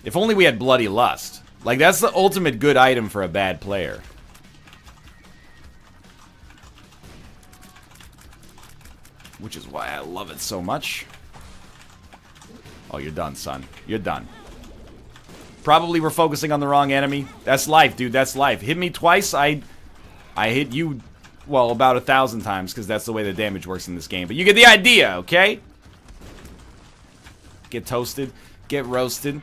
If only we had Bloody Lust. Like, that's the ultimate good item for a bad player. Which is why I love it so much. Oh, you're done, son. You're done. Probably we're focusing on the wrong enemy. That's life, dude. That's life. Hit me twice, I hit you, well, about 1,000 times, because that's the way the damage works in this game. But you get the idea, okay? Get toasted. Get roasted.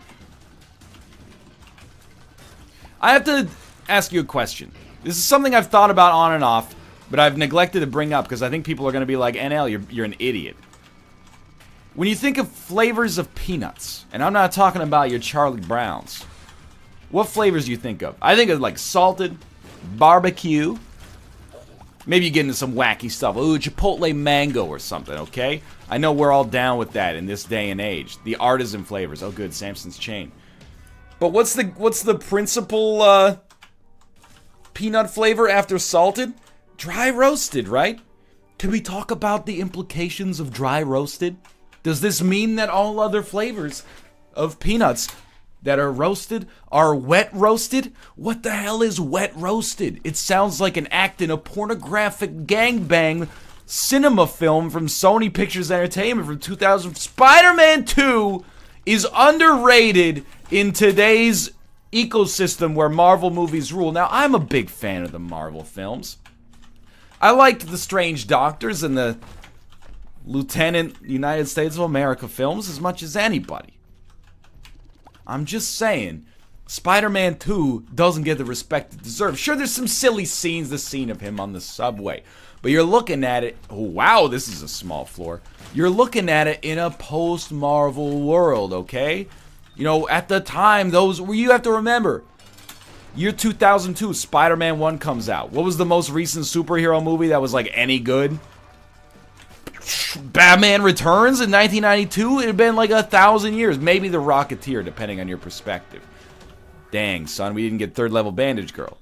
I have to ask you a question. This is something I've thought about on and off, but I've neglected to bring up because I think people are going to be like, NL, you're an idiot. When you think of flavors of peanuts, and I'm not talking about your Charlie Browns, what flavors do you think of? I think of like salted, barbecue, maybe you get into some wacky stuff. Ooh, Chipotle mango or something, okay? I know we're all down with that in this day and age. The artisan flavors. Oh, good, Samson's chain. But what's the principal peanut flavor after salted? Dry roasted, right? Can we talk about the implications of dry roasted? Does this mean that all other flavors of peanuts that are roasted are wet roasted? What the hell is wet roasted? It sounds like an act in a pornographic gangbang cinema film from Sony Pictures Entertainment from 2000. Spider-Man 2 is underrated in today's ecosystem where Marvel movies rule. Now, I'm a big fan of the Marvel films. I liked the Strange Doctors and the Lieutenant United States of America films as much as anybody. I'm just saying, Spider-Man 2 doesn't get the respect it deserves. Sure, there's some silly scenes, the scene of him on the subway. But you're looking at it, oh, wow, this is a small floor. You're looking at it in a post-Marvel world, okay? You know, at the time, you have to remember, year 2002, Spider-Man 1 comes out. What was the most recent superhero movie that was, like, any good? Batman Returns in 1992? It had been, like, 1,000 years. Maybe The Rocketeer, depending on your perspective. Dang, son, we didn't get Third Level Bandage Girl.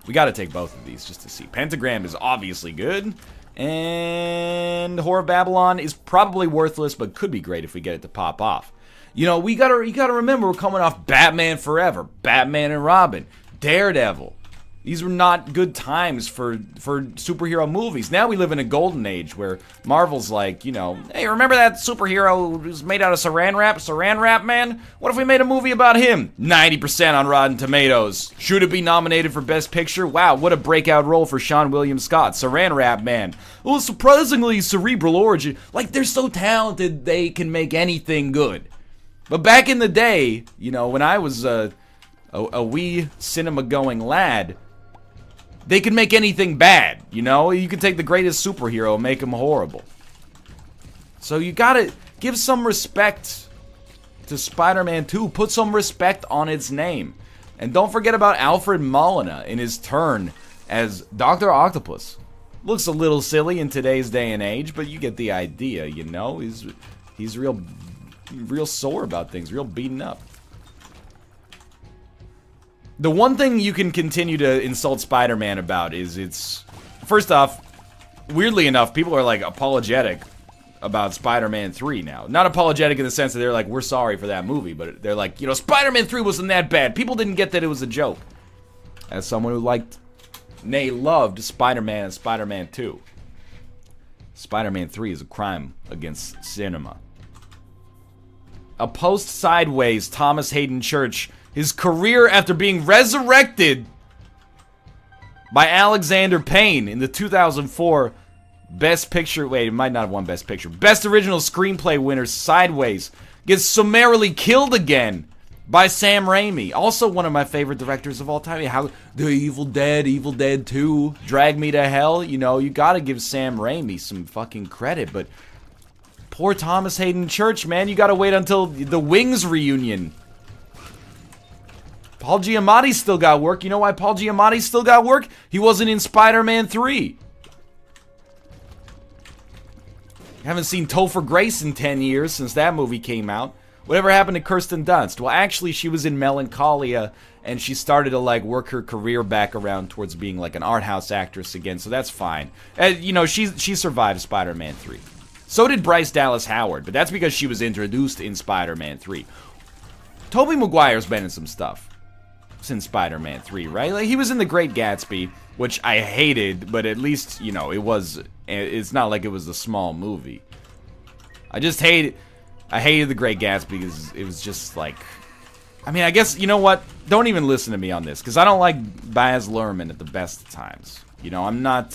We gotta take both of these just to see. Pentagram is obviously good. And Horror of Babylon is probably worthless, but could be great if we get it to pop off. You know, you gotta remember we're coming off Batman Forever, Batman and Robin, Daredevil. These were not good times for superhero movies. Now we live in a golden age where Marvel's like, you know, hey, remember that superhero who's made out of saran wrap? Saran wrap man? What if we made a movie about him? 90% on Rotten Tomatoes. Should it be nominated for Best Picture? Wow, what a breakout role for Sean William Scott. Saran wrap man. Well, surprisingly cerebral origin. Like, they're so talented they can make anything good. But back in the day, you know, when I was a wee cinema-going lad, they could make anything bad, you know? You could take the greatest superhero and make him horrible. So you gotta give some respect to Spider-Man 2. Put some respect on its name. And don't forget about Alfred Molina in his turn as Dr. Octopus. Looks a little silly in today's day and age, but you get the idea, you know? He's real sore about things, real beaten up. The one thing you can continue to insult Spider-Man about is first off, weirdly enough, people are like apologetic about Spider-Man 3 now. Not apologetic in the sense that they're like, we're sorry for that movie, but they're like, you know, Spider-Man 3 wasn't that bad. People didn't get that it was a joke. As someone who liked, nay, loved Spider-Man and Spider-Man 2. Spider-Man 3 is a crime against cinema. A post sideways Thomas Hayden Church, his career after being resurrected by Alexander Payne in the 2004 Best Picture, wait, it might not have won Best Picture, Best Original Screenplay winner, Sideways, gets summarily killed again by Sam Raimi. Also one of my favorite directors of all time. How the Evil Dead 2, Drag Me to Hell, you know, you gotta give Sam Raimi some fucking credit, but poor Thomas Hayden Church, man, you gotta wait until the Wings reunion. Paul Giamatti still got work. You know why Paul Giamatti still got work? He wasn't in Spider-Man 3. Haven't seen Topher Grace in 10 years since that movie came out. Whatever happened to Kirsten Dunst? Well, actually, she was in Melancholia, and she started to, like, work her career back around towards being, like, an art house actress again, so that's fine. You know, she survived Spider-Man 3. So did Bryce Dallas Howard, but that's because she was introduced in Spider-Man 3. Tobey Maguire's been in some stuff since Spider-Man 3, right? Like, he was in The Great Gatsby, which I hated, but at least, you know, it's not like it was a small movie. I hated The Great Gatsby because it was just like, I mean, I guess, you know what? Don't even listen to me on this, because I don't like Baz Luhrmann at the best of times. You know, I'm not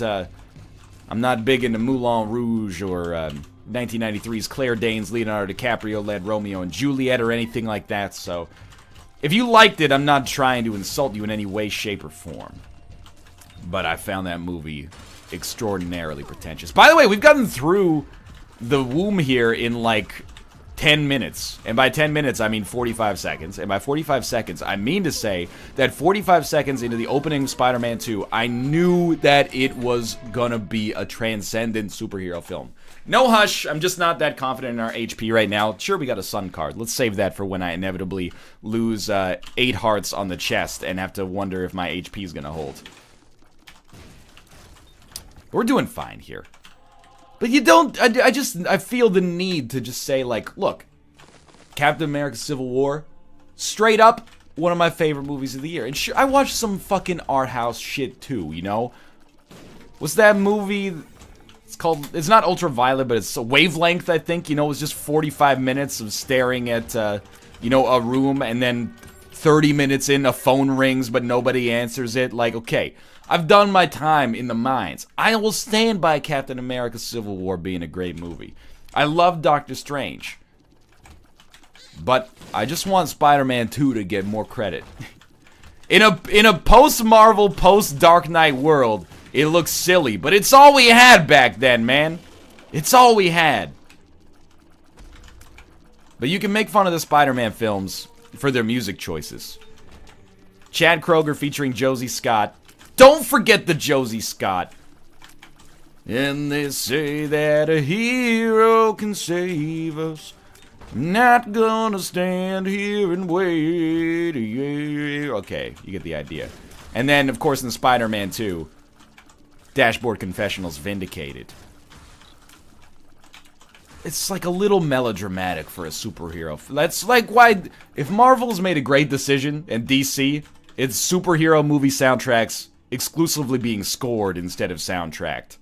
big into Moulin Rouge or 1993's Claire Danes, Leonardo DiCaprio-led Romeo and Juliet or anything like that, so if you liked it, I'm not trying to insult you in any way, shape, or form. But I found that movie extraordinarily pretentious. By the way, we've gotten through the womb here in like 10 minutes. And by 10 minutes, I mean 45 seconds. And by 45 seconds, I mean to say that 45 seconds into the opening of Spider-Man 2, I knew that it was gonna be a transcendent superhero film. No hush, I'm just not that confident in our HP right now. Sure, we got a sun card. Let's save that for when I inevitably lose 8 hearts on the chest and have to wonder if my HP is gonna hold. We're doing fine here. But you don't, I feel the need to just say, like, look, Captain America Civil War, straight up, one of my favorite movies of the year. And sure, I watched some fucking art house shit too, you know? What's that movie? It's not Ultraviolet, but it's a Wavelength, I think. You know, it was just 45 minutes of staring at, you know, a room, and then 30 minutes in, a phone rings, but nobody answers it. Like, okay, I've done my time in the mines. I will stand by Captain America Civil War being a great movie. I love Doctor Strange. But I just want Spider-Man 2 to get more credit. In a post-Marvel, post-Dark Knight world, it looks silly, but it's all we had back then, man. It's all we had. But you can make fun of the Spider-Man films for their music choices. Chad Kroeger featuring Josie Scott. Don't forget the Josie Scott. And they say that a hero can save us. I'm not gonna stand here and wait. Okay, you get the idea. And then, of course, in Spider-Man 2, Dashboard Confessionals Vindicated. It's like a little melodramatic for a superhero. That's like why, if Marvel's made a great decision, and DC, it's superhero movie soundtracks exclusively being scored instead of soundtracked.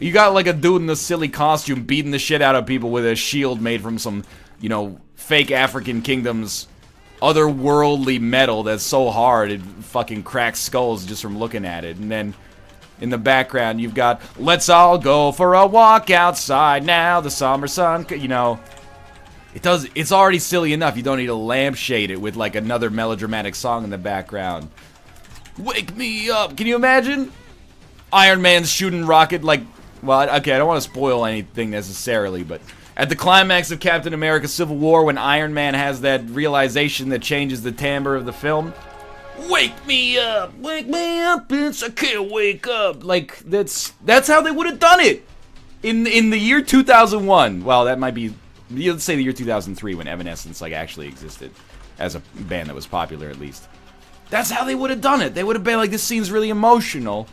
You got like a dude in a silly costume beating the shit out of people with a shield made from some, you know, fake African kingdom's otherworldly metal that's so hard it fucking cracks skulls just from looking at it. And then in the background you've got, let's all go for a walk outside now, the summer sun, you know. It's already silly enough. You don't need to lampshade it with like another melodramatic song in the background. Wake me up. Can you imagine? Iron Man's shooting rocket like, well, okay, I don't want to spoil anything necessarily, but at the climax of Captain America Civil War, when Iron Man has that realization that changes the timbre of the film, wake me up, bitch, I can't wake up. Like, that's how they would have done it in the year 2001. Well, that might be, let's say the year 2003, when Evanescence like actually existed as a band that was popular at least. That's how they would have done it. They would have been like, this scene's really emotional.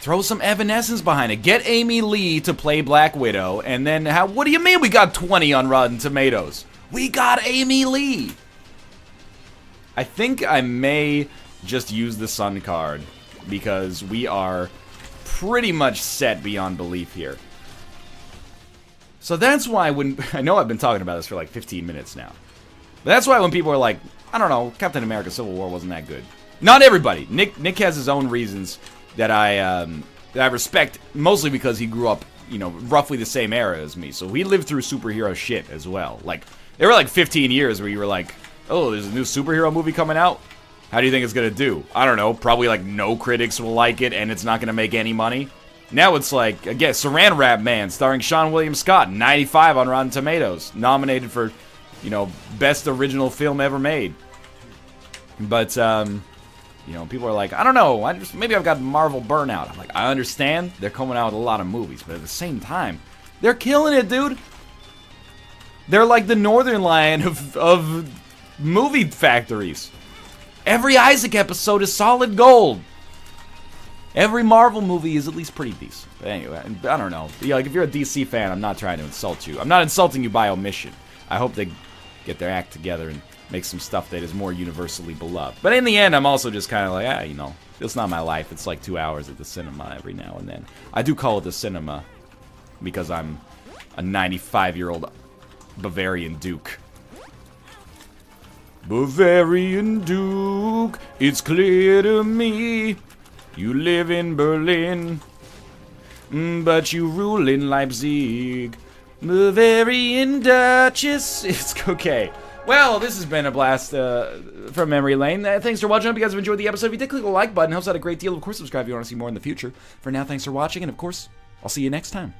Throw some Evanescence behind it. Get Amy Lee to play Black Widow, and then what do you mean we got 20 on Rotten Tomatoes? We got Amy Lee. I think I may just use the Sun card, because we are pretty much set beyond belief here. So that's why when, I know I've been talking about this for like 15 minutes now, but that's why when people are like, I don't know, Captain America Civil War wasn't that good. Not everybody. Nick has his own reasons that I respect, mostly because he grew up, you know, roughly the same era as me. So he lived through superhero shit as well. Like, there were like 15 years where you were like, oh, there's a new superhero movie coming out? How do you think it's gonna do? I don't know, probably like no critics will like it and it's not gonna make any money. Now it's like, again, Saran Wrap Man, starring Sean William Scott, 95 on Rotten Tomatoes, nominated for, you know, best original film ever made. But, you know, people are like, I don't know, maybe I've got Marvel burnout. I'm like, I understand, they're coming out with a lot of movies, but at the same time, they're killing it, dude. They're like the NorthernLion of movie factories. Every Isaac episode is solid gold. Every Marvel movie is at least pretty decent. But anyway, I don't know. Yeah, like if you're a DC fan, I'm not trying to insult you. I'm not insulting you by omission. I hope they get their act together and make some stuff that is more universally beloved. But in the end, I'm also just kind of like, you know, it's not my life. It's like 2 hours at the cinema every now and then. I do call it the cinema because I'm a 95-year-old Bavarian Duke. Bavarian Duke, it's clear to me. You live in Berlin, but you rule in Leipzig. Bavarian Duchess. It's okay. Well, this has been a blast from Memory Lane. Thanks for watching. I hope you guys have enjoyed the episode. If you did, click the like button. It helps out a great deal. Of course, subscribe if you want to see more in the future. For now, thanks for watching, and of course, I'll see you next time.